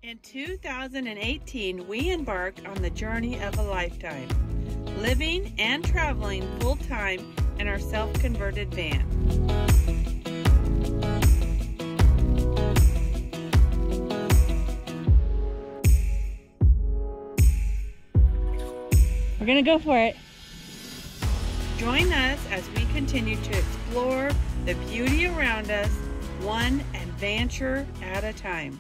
In 2018, we embarked on the journey of a lifetime, living and traveling full-time in our self-converted van. We're gonna go for it. Join us as we continue to explore the beauty around us, one adventure at a time.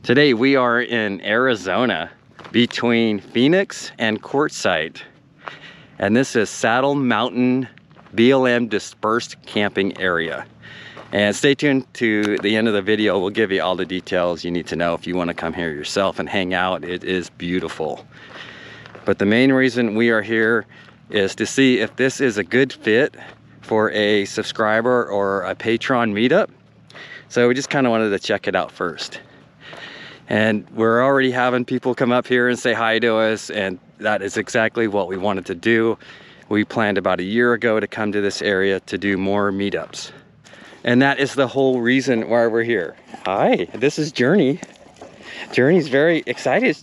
Today we are in Arizona between Phoenix and Quartzsite, and this is Saddle Mountain BLM dispersed camping area. And stay tuned to the end of the video. We'll give you all the details you need to know if you want to come here yourself and hang out. It is beautiful. But the main reason we are here is to see if this is a good fit for a subscriber or a patron meetup. So we just kind of wanted to check it out first. And we're already having people come up here and say hi to us, and that is exactly what we wanted to do. We planned about a year ago to come to this area to do more meetups. And that is the whole reason why we're here. Hi, this is Journey. Journey's very excited.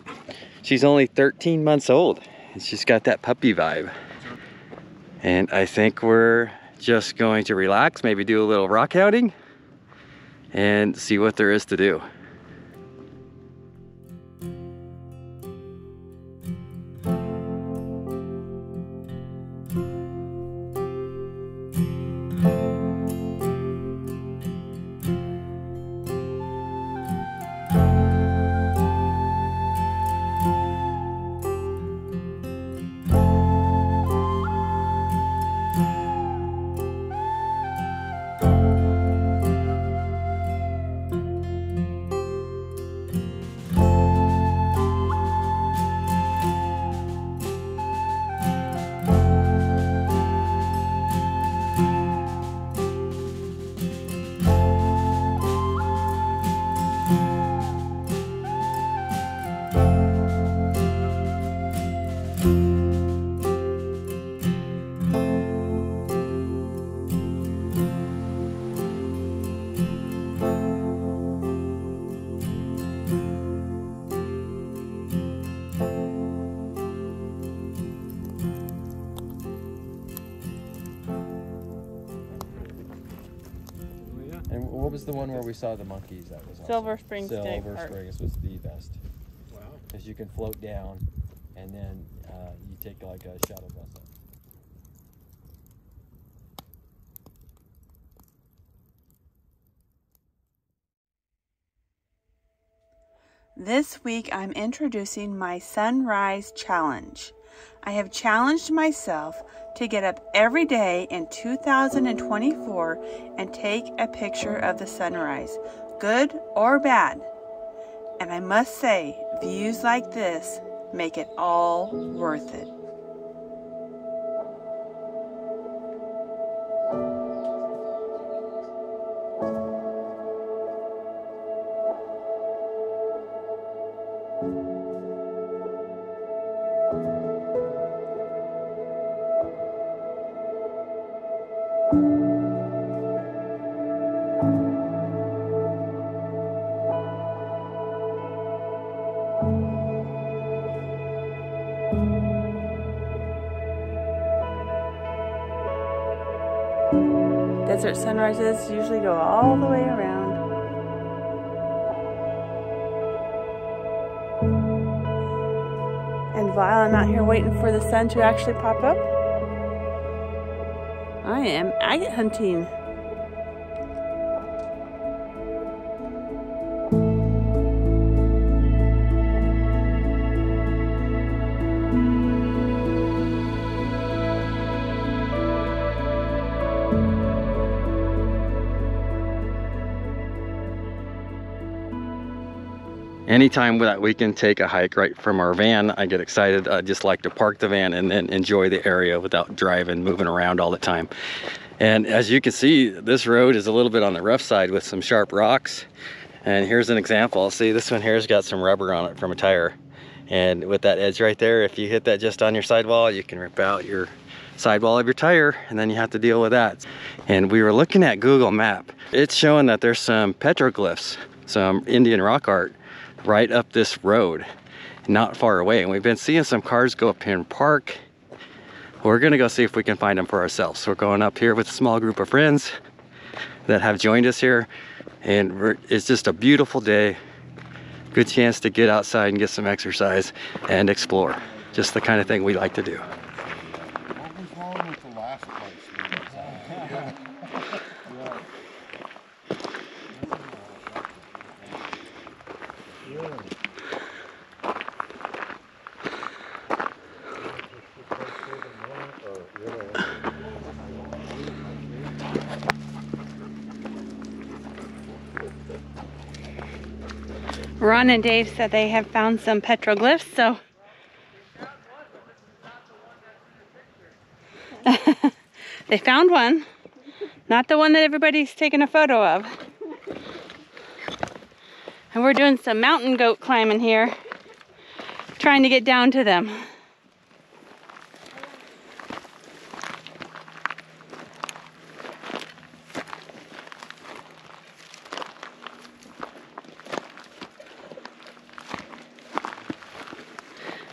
She's only 13 months old, and she's got that puppy vibe. And I think we're just going to relax, maybe do a little rock outing, and see what there is to do. And what was the one where we saw the monkeys? That was awesome. Silver Spring State Silver Park. Springs was the best. Wow. Because you can float down and then you take like a shuttle bus up. This week I'm introducing my Sunrise Challenge. I have challenged myself to get up every day in 2024 and take a picture of the sunrise, good or bad. And I must say, views like this make it all worth it. Desert sunrises usually go all the way around. And while I'm out here waiting for the sun to actually pop up, I am agate hunting. anytime that we can take a hike right from our van, I get excited. I just like to park the van and then enjoy the area without driving, moving around all the time. And as you can see, this road is a little bit on the rough side with some sharp rocks. And here's an example. See, this one here has got some rubber on it from a tire. And with that edge right there, if you hit that just on your sidewall, you can rip out your sidewall of your tire, and then you have to deal with that. And we were looking at Google Map. It's showing that there's some petroglyphs, some Indian rock art right up this road, not far away. And we've been seeing some cars go up here and park. We're gonna go see if we can find them for ourselves. So we're going up here with a small group of friends that have joined us here. And it's just a beautiful day. Good chance to get outside and get some exercise and explore. Just the kind of thing we like to do. What was wrong with the last place? Ron and Dave said they have found some petroglyphs, so they found one. Not the one that everybody's taking a photo of. And we're doing some mountain goat climbing here, trying to get down to them.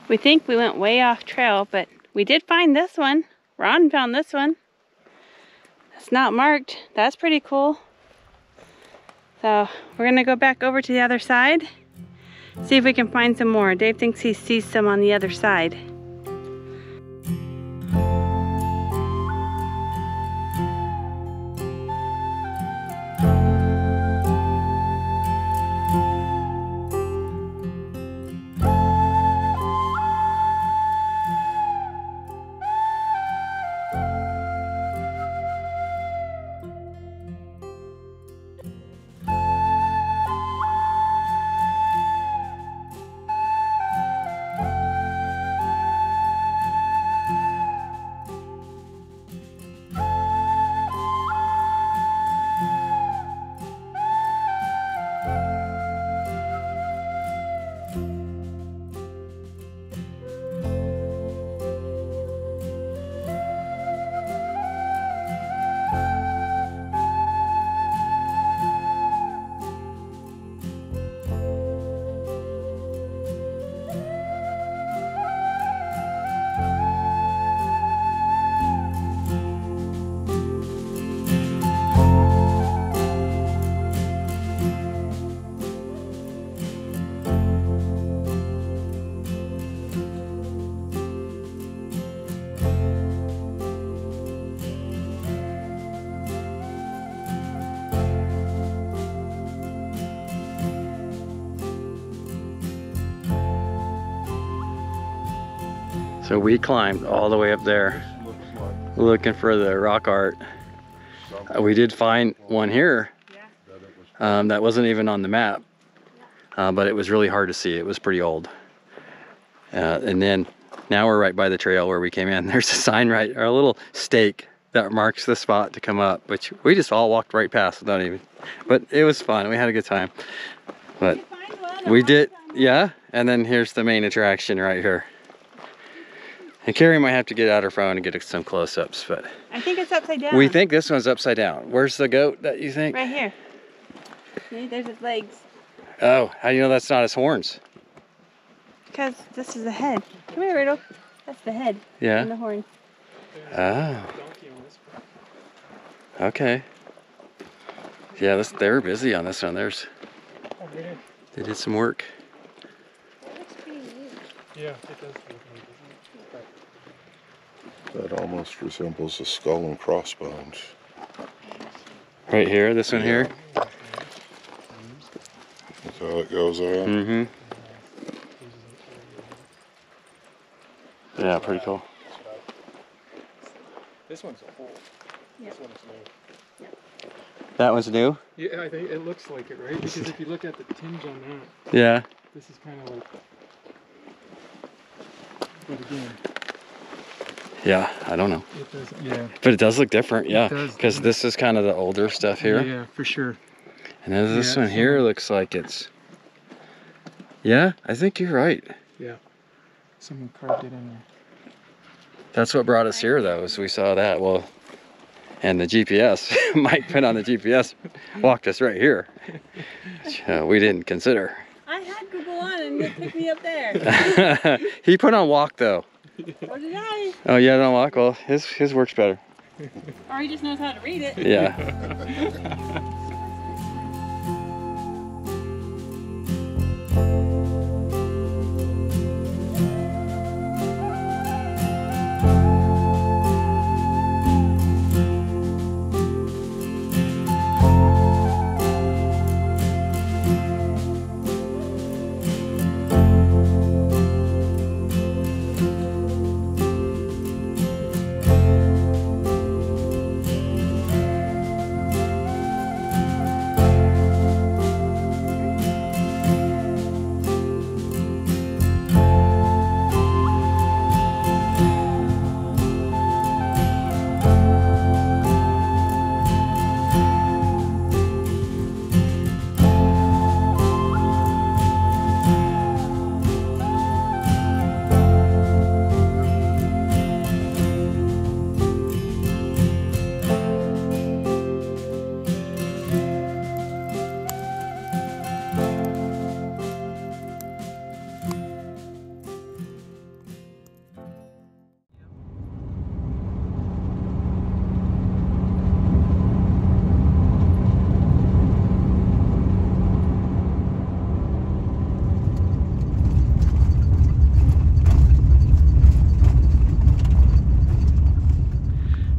We think we went way off trail, but we did find this one. Ron found this one. It's not marked. That's pretty cool. So we're gonna go back over to the other side, see if we can find some more. Dave thinks he sees some on the other side. So we climbed all the way up there looking for the rock art. We did find one here that wasn't even on the map, but it was really hard to see. It was pretty old. And then now we're right by the trail where we came in. There's a sign right, or a little stake that marks the spot to come up, which we just all walked right past without even, but it was fun. We had a good time. But we did, yeah. And then here's the main attraction right here. And Carrie might have to get out her phone and get some close-ups, but I think it's upside down. we think this one's upside down. Where's the goat that you think? Right here. See, there's his legs. Oh, how do you know that's not his horns? Because this is the head. Come here, Riddle. That's the head. Yeah. And the horn. Oh. Okay. Yeah, they were busy on this one. They did some work. Yeah, it does. That almost resembles a skull and crossbones. Right here, this one here. That's how it goes there. Mm-hmm. Yeah, pretty cool. This one's a hole. Yep. This one's new. That one's new? Yeah, I think it looks like it, right? Because if you look at the tinge on that, Yeah. This is kind of like, but again, Yeah, I don't know. it doesn't, yeah. But it does look different, It yeah. does, Because doesn't it? this is kind of the older stuff here. Yeah, for sure. And then this Yeah, one here looks like it's... Yeah, I think you're right. Yeah. Someone carved it in there. That's what brought us here, though, is we saw that. Well, and the GPS, Mike put on the GPS, walked us right here. Which, we didn't consider. I had Google on and it picked me up there. He put on walk, though. Or did I? Oh, yeah, don't walk. Well, his works better. Or he just knows how to read it. Yeah.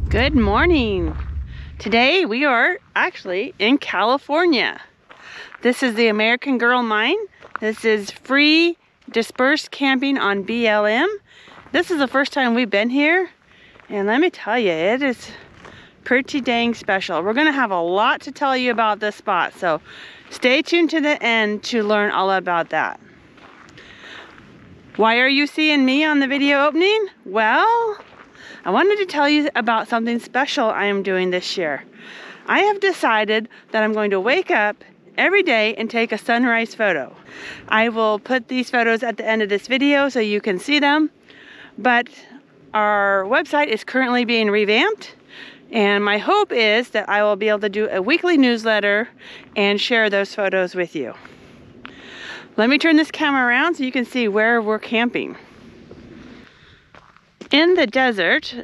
Good morning. Today we are actually in California. This is the American Girl Mine. This is free dispersed camping on BLM. This is the first time we've been here, and let me tell you, it is pretty dang special. We're gonna have a lot to tell you about this spot, so stay tuned to the end to learn all about that. Why are you seeing me on the video opening? Well, I wanted to tell you about something special I am doing this year. I have decided that I'm going to wake up every day and take a sunrise photo. I will put these photos at the end of this video so you can see them, but our website is currently being revamped, and my hope is that I will be able to do a weekly newsletter and share those photos with you. Let me turn this camera around so you can see where we're camping. In the desert,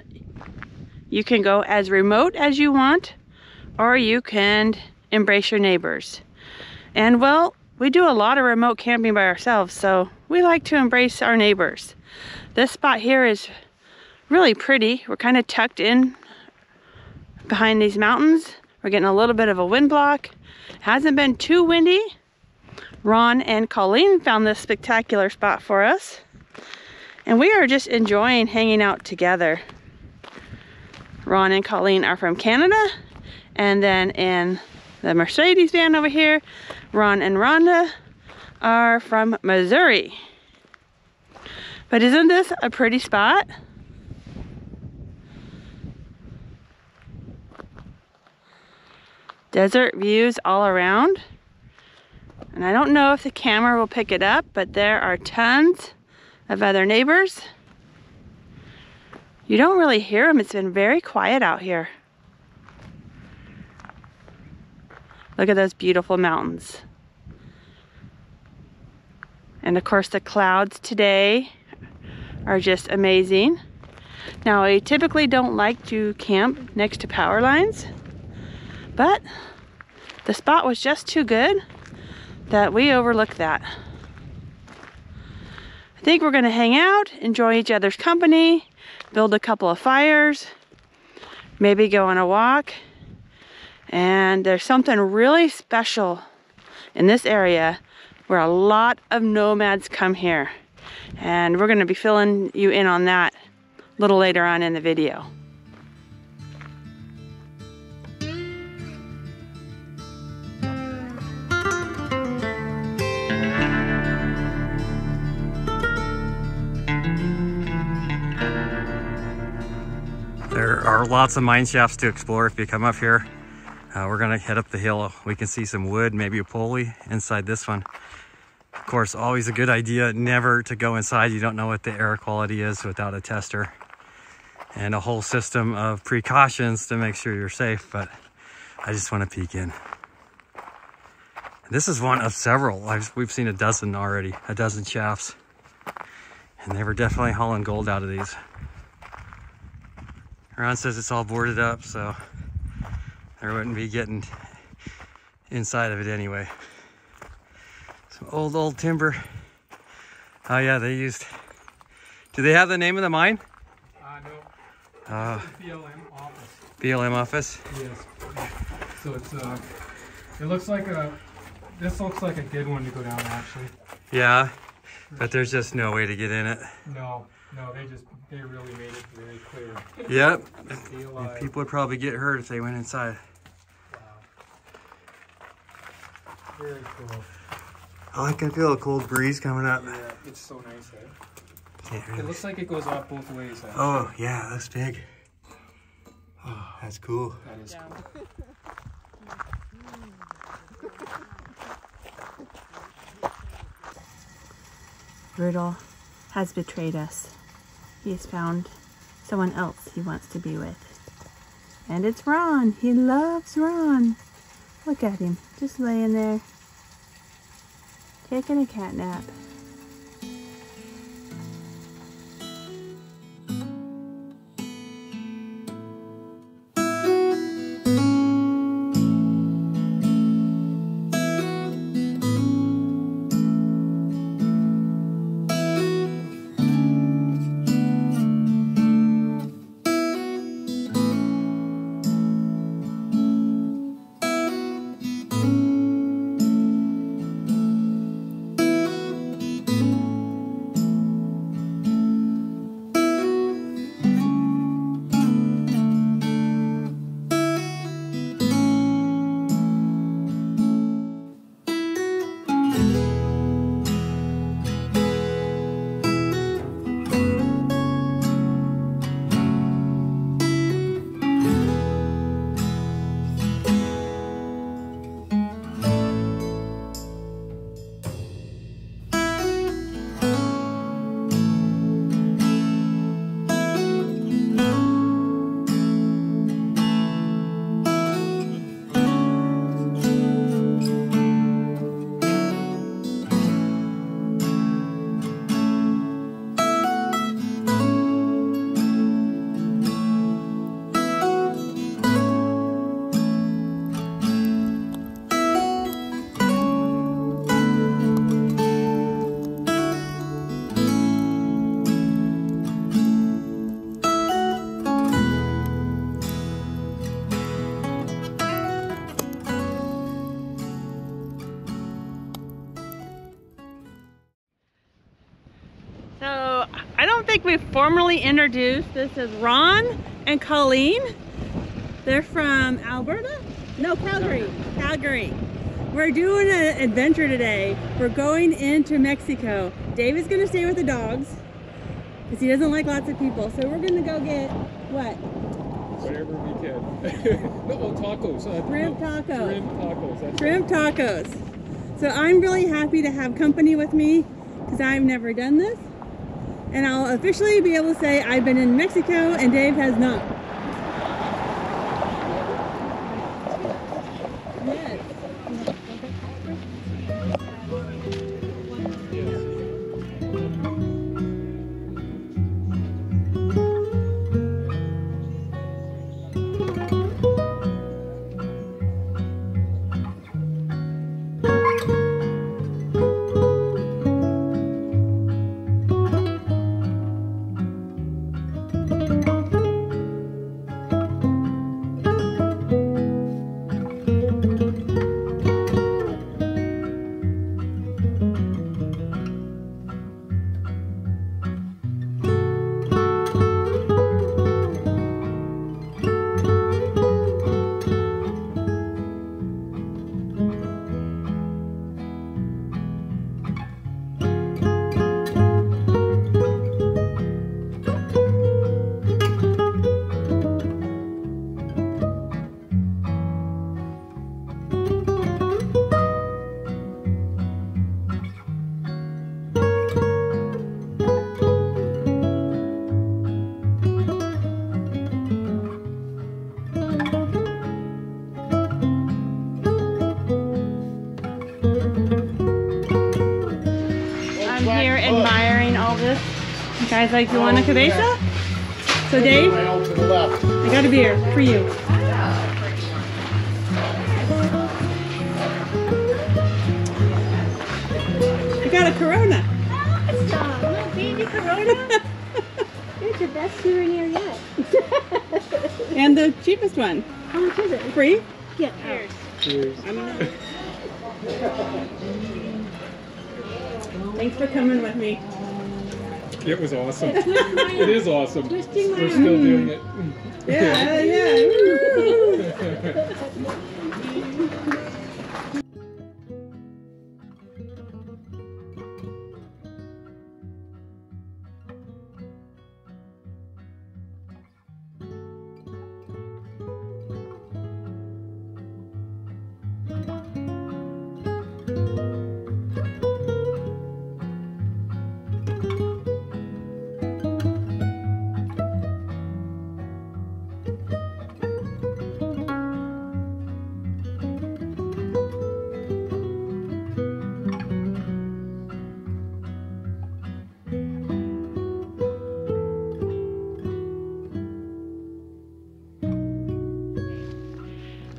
you can go as remote as you want, or you can embrace your neighbors. And well, we do a lot of remote camping by ourselves, so we like to embrace our neighbors. This spot here is really pretty. We're kind of tucked in behind these mountains. We're getting a little bit of a wind block. Hasn't been too windy. Ron and Colleen found this spectacular spot for us, and we are just enjoying hanging out together. Ron and Colleen are from Canada, and then in the Mercedes van over here, Ron and Rhonda are from Missouri. But isn't this a pretty spot? Desert views all around. And I don't know if the camera will pick it up, but there are tons of other neighbors. You don't really hear them. It's been very quiet out here. Look at those beautiful mountains. And of course the clouds today are just amazing. Now, I typically don't like to camp next to power lines, but the spot was just too good that we overlooked that. I think we're gonna hang out, enjoy each other's company, build a couple of fires, maybe go on a walk. And there's something really special in this area where a lot of nomads come here. And we're gonna be filling you in on that a little later on in the video. There are lots of mine shafts to explore if you come up here. We're gonna head up the hill. We can see some wood, maybe a pulley inside this one. Of course, always a good idea never to go inside. You don't know what the air quality is without a tester. And a whole system of precautions to make sure you're safe, but I just want to peek in. This is one of several. We've seen a dozen already, a dozen shafts. And they were definitely hauling gold out of these. Ron says it's all boarded up, so there wouldn't be getting inside of it anyway. Some old timber. Oh yeah, they used... Do they have the name of the mine? No. BLM office. BLM office? Yes. So it's it looks like this looks like a good one to go down actually. Yeah, but there's just no way to get in it. No, they really made it very clear. Yep. And people would probably get hurt if they went inside. Wow. Very cool. Oh, I can feel a cold breeze coming up. Yeah, it's so nice there. Really... It looks like it goes off both ways. Actually. Oh, yeah, that's big. Oh, that's cool. That is cool. Brutal has betrayed us. He has found someone else he wants to be with. And it's Ron. He loves Ron. Look at him, just laying there, taking a cat nap. So I don't think we've formally introduced. This is Ron and Colleen. They're from Alberta? No, Calgary. Calgary. We're doing an adventure today. We're going into Mexico. Dave is going to stay with the dogs because he doesn't like lots of people. So we're going to go get what? Whatever we can. No, tacos. Shrimp tacos. Shrimp tacos. That's Shrimp tacos. So I'm really happy to have company with me because I've never done this. And I'll officially be able to say I've been in Mexico and Dave has not. Yes. Guys, like, you want a cabeza? So Dave, Rail to the left. I got a beer for you. I got a Corona. Stop, little baby Corona. It's the best souvenir yet. And the cheapest one. How much is it? Free? Yeah. Cheers. I don't know. Thanks for coming with me. It was awesome. It is awesome. Twisting my We're still doing it. Yeah, yeah.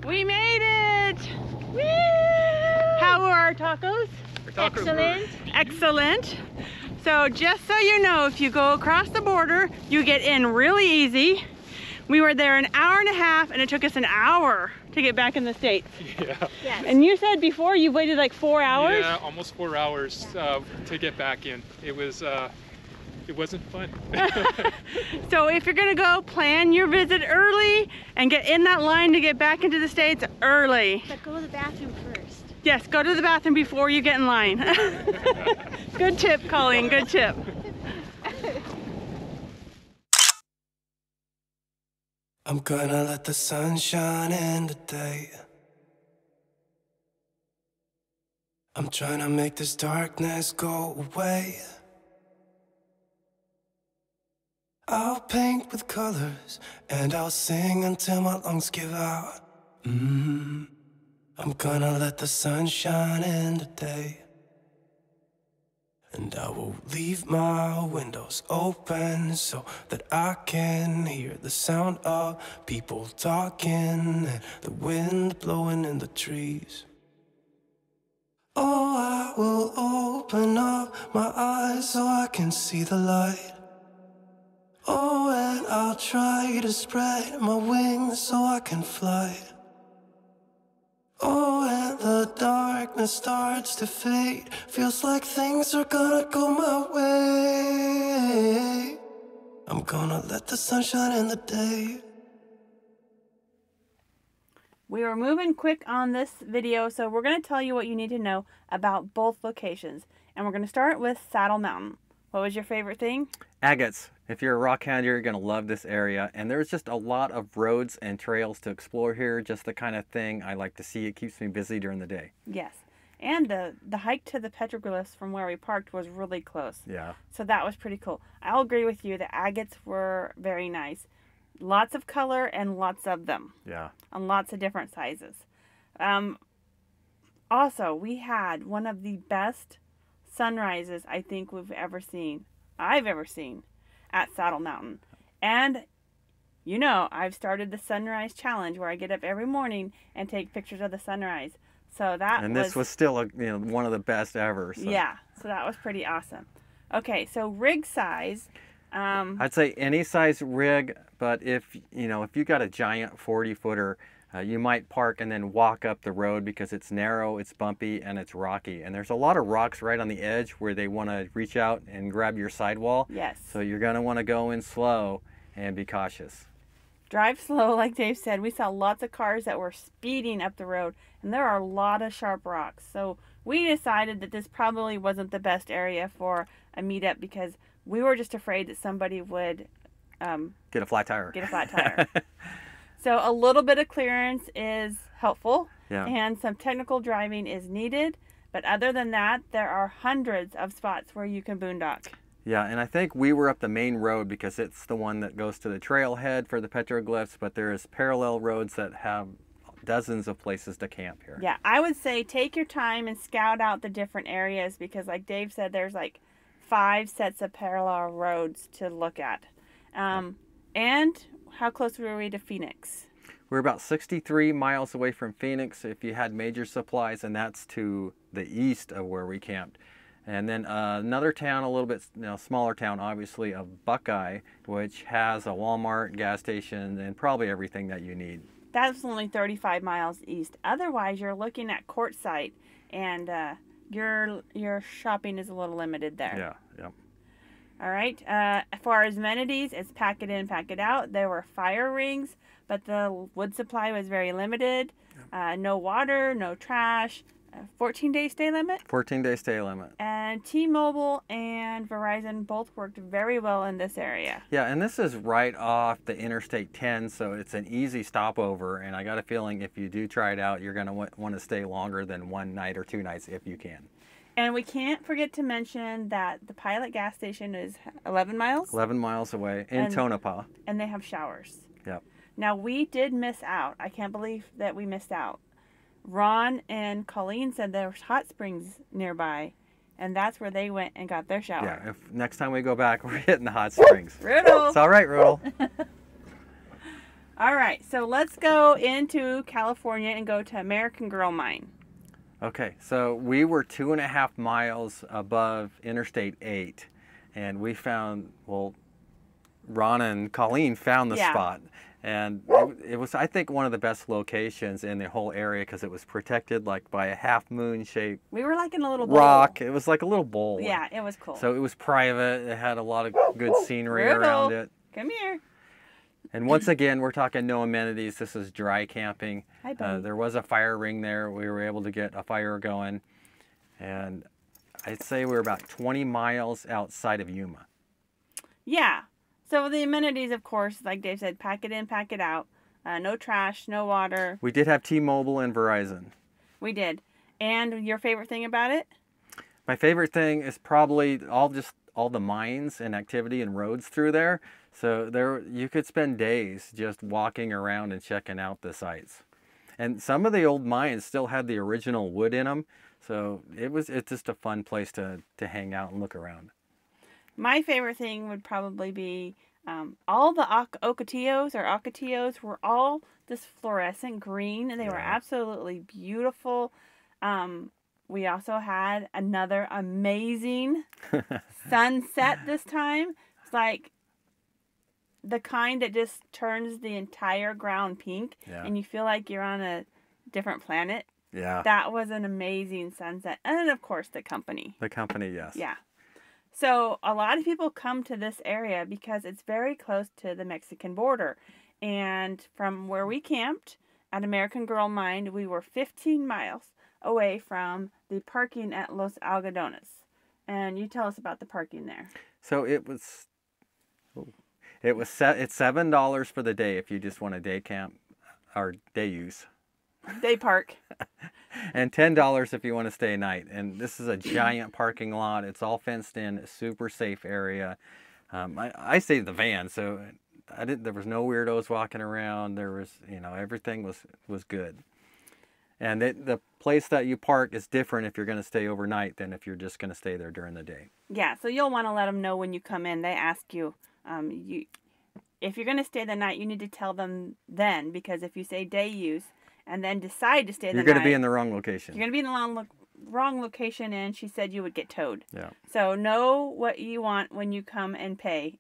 We made it! Woo! How were our tacos? Excellent. Excellent. So just so you know, if you go across the border, you get in really easy. We were there an hour and a half and it took us an hour to get back in the States. Yeah. Yes. And you said before you waited like 4 hours? Yeah, almost 4 hours to get back in. It was, it wasn't fun. So if you're gonna go, plan your visit early and get in that line to get back into the States early. But go to the bathroom first. Yes, go to the bathroom before you get in line. Good tip, Colleen, good tip. I'm gonna let the sun shine in today. I'm trying to make this darkness go away. I'll paint with colors and I'll sing until my lungs give out. I'm gonna let the sun shine in today. And I will leave my windows open so that I can hear the sound of people talking and the wind blowing in the trees. Oh, I will open up my eyes so I can see the light. Oh, and I'll try to spread my wings so I can fly. Oh, and the darkness starts to fade. Feels like things are gonna go my way. I'm gonna let the sun shine in the day. We were moving quick on this video, so we're going to tell you what you need to know about both locations. And we're going to start with Saddle Mountain. What was your favorite thing? Agates. If you're a rock hound, you're going to love this area. And there's just a lot of roads and trails to explore here. Just the kind of thing I like to see. It keeps me busy during the day. Yes. And the hike to the petroglyphs from where we parked was really close. Yeah. So that was pretty cool. I'll agree with you. The agates were very nice. Lots of color and lots of them. Yeah. And lots of different sizes. Also, we had one of the best sunrises I think I've ever seen at Saddle Mountain. And you know, I've started the sunrise challenge where I get up every morning and take pictures of the sunrise. So this was still one of the best ever. So. Yeah, so that was pretty awesome. Okay, so rig size. I'd say any size rig, but if you got a giant 40-footer, you might park and then walk up the road because it's narrow, it's bumpy, and it's rocky. And there's a lot of rocks right on the edge where they want to reach out and grab your sidewall. Yes. So you're going to want to go in slow and be cautious. Drive slow, like Dave said. We saw lots of cars that were speeding up the road, and there are a lot of sharp rocks. So we decided that this probably wasn't the best area for a meetup because we were just afraid that somebody would get a flat tire. So a little bit of clearance is helpful, yeah. And some technical driving is needed. But other than that, there are hundreds of spots where you can boondock. Yeah, and I think we were up the main road because it's the one that goes to the trailhead for the petroglyphs, but there's parallel roads that have dozens of places to camp here. Yeah, I would say take your time and scout out the different areas because like Dave said, there's like 5 sets of parallel roads to look at. And how close were we to Phoenix? We're about 63 miles away from Phoenix if you had major supplies, and that's to the east of where we camped. And then another town, a little bit smaller town, obviously, of Buckeye, which has a Walmart, gas station, and probably everything that you need. That's only 35 miles east. Otherwise, you're looking at Quartzsite, and your shopping is a little limited there. Yeah, yeah. All right. As far as amenities, it's pack it in, pack it out. There were fire rings, but the wood supply was very limited. No water, no trash. 14-day stay limit. 14-day stay limit. And T-Mobile and Verizon both worked very well in this area. Yeah, and this is right off the Interstate 10, so it's an easy stopover. And I got a feeling if you do try it out, you're going to want to stay longer than 1 night or 2 nights if you can. And we can't forget to mention that the Pilot gas station is 11 miles. 11 miles away in Tonopah. And they have showers. Yep. Now, we did miss out. I can't believe that we missed out. Ron and Colleen said there was hot springs nearby, and that's where they went and got their shower. Yeah, if next time we go back, we're hitting the hot springs. Rudolph! It's all right, Rudolph. All right, so let's go into California and go to American Girl Mine. Okay, so we were 2.5 miles above Interstate 8, and we found, well, Ron and Colleen found the spot. And it was, I think, one of the best locations in the whole area because it was protected like by a half moon shaped We were like in a little bowl. rock. It was like a little bowl. Yeah, it was cool. So it was private. It had a lot of good scenery around it. Come here. And once again, we're talking no amenities. This is dry camping. Hi, buddy. There was a fire ring there. We were able to get a fire going. And I'd say we're about 20 miles outside of Yuma. Yeah. So the amenities, of course, like Dave said, pack it in, pack it out. No trash, no water. We did have T-Mobile and Verizon. We did. And your favorite thing about it? My favorite thing is probably all the mines and activity and roads through there. So there you could spend days just walking around and checking out the sites. And some of the old mines still had the original wood in them. So it's just a fun place to hang out and look around. My favorite thing would probably be all the ocotillos were all this fluorescent green, and they were absolutely beautiful. We also had another amazing sunset this time. It's like the kind that just turns the entire ground pink, and you feel like you're on a different planet. Yeah. That was an amazing sunset. And then, of course, the company. The company, yes. Yeah. So a lot of people come to this area because it's very close to the Mexican border. And from where we camped at American Girl Mine, we were 15 miles away from the parking at Los Algodones. And you tell us about the parking there. So it's $7 for the day if you just want a day camp or day use. Day park. And $10 if you want to stay a night. And this is a giant parking lot. It's all fenced in, super safe area. I stayed in the van, so there was no weirdos walking around. There was, everything was good. And the place that you park is different if you're going to stay overnight than if you're just going to stay there during the day. Yeah, so you'll want to let them know when you come in. They ask you, if you're going to stay the night, you need to tell them then, because if you say day use and then decide to stay the night, you're going to be in the wrong location. You're going to be in the wrong location, and she said you would get towed. Yeah. So know what you want when you come and pay,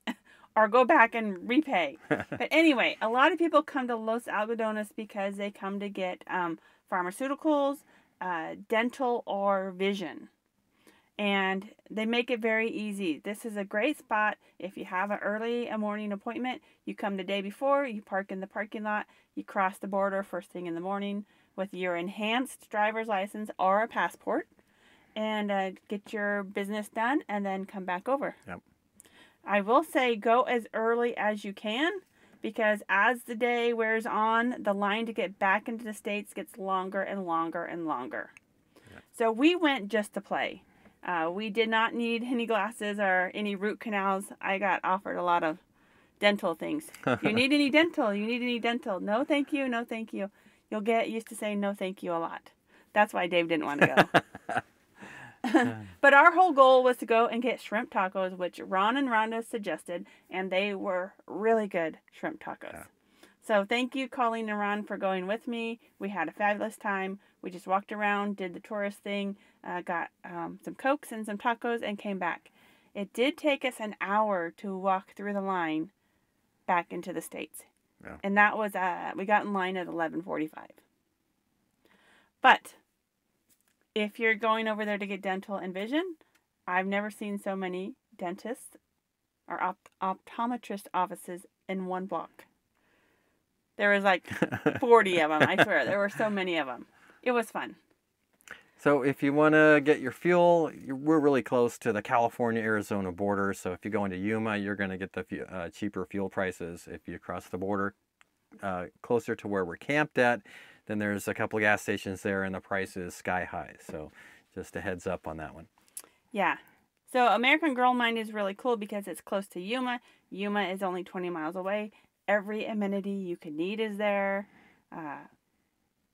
or go back and repay. But anyway, a lot of people come to Los Algodones because they come to get pharmaceuticals, dental, or vision. And they make it very easy. This is a great spot. If you have an early morning appointment, you come the day before, you park in the parking lot, you cross the border first thing in the morning with your enhanced driver's license or a passport, and get your business done, and then come back over. Yep. I will say go as early as you can, because as the day wears on, the line to get back into the States gets longer and longer and longer. Yep. So we went just to play. We did not need any glasses or any root canals. I got offered a lot of dental things. If you need any dental, you need any dental. No, thank you. No, thank you. You'll get used to saying no, thank you a lot. That's why Dave didn't want to go. But our whole goal was to go and get shrimp tacos, which Ron and Rhonda suggested, and they were really good shrimp tacos. Yeah. So thank you, Colleen and Ron, for going with me. We had a fabulous time. We just walked around, did the tourist thing, got some Cokes and some tacos, and came back. It did take us an hour to walk through the line back into the States. Yeah. And that was, we got in line at 11:45. But if you're going over there to get dental and vision, I've never seen so many dentists or optometrist offices in one block. There was like 40 of them, I swear. There were so many of them. It was fun. So if you want to get your fuel, we're really close to the California-Arizona border. So if you go into Yuma, you're going to get the cheaper fuel prices. If you cross the border closer to where we're camped at, then there's a couple of gas stations there and the price is sky high. So just a heads up on that one. Yeah. So American Girl Mine is really cool because it's close to Yuma. Yuma is only 20 miles away. Every amenity you could need is there.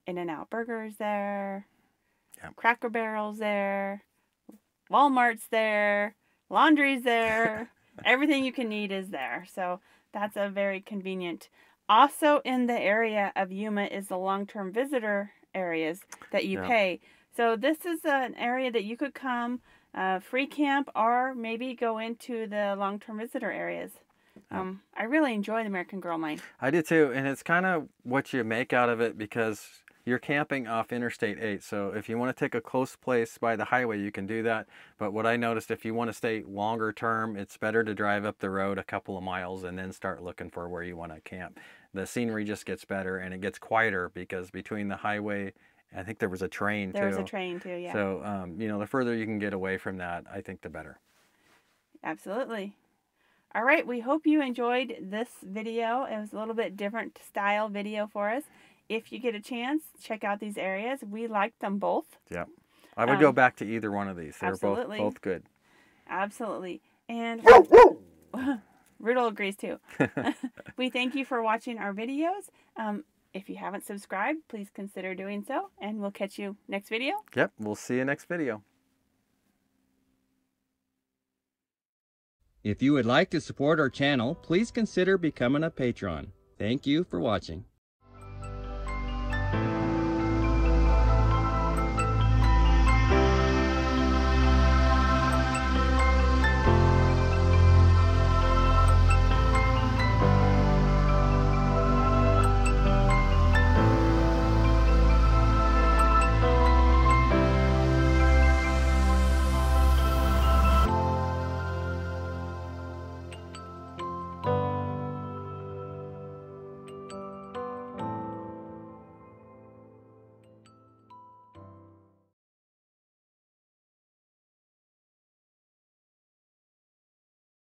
In-N-Out Burger's there. Yep. Cracker Barrel's there. Walmart's there. Laundry's there. Everything you can need is there. So that's a very convenient. Also in the area of Yuma is the long-term visitor areas that you pay. So this is an area that you could come free camp or maybe go into the long-term visitor areas. I really enjoy the American Girl Mine. I do too, and it's kind of what you make out of it because you're camping off Interstate 8. So if you want to take a close place by the highway, you can do that. But what I noticed, if you want to stay longer term, it's better to drive up the road a couple of miles and then start looking for where you want to camp. The scenery just gets better and it gets quieter because between the highway, I think there was a train too. There was a train too, yeah. So, you know, the further you can get away from that, I think the better. Absolutely. All right, we hope you enjoyed this video. It was a little bit different style video for us. If you get a chance, check out these areas. We liked them both. Yeah. I would go back to either one of these. They're both good. Absolutely. And Riddle agrees too. We thank you for watching our videos. If you haven't subscribed, please consider doing so, and we'll catch you next video. Yep, we'll see you next video. If you would like to support our channel, please consider becoming a patron. Thank you for watching.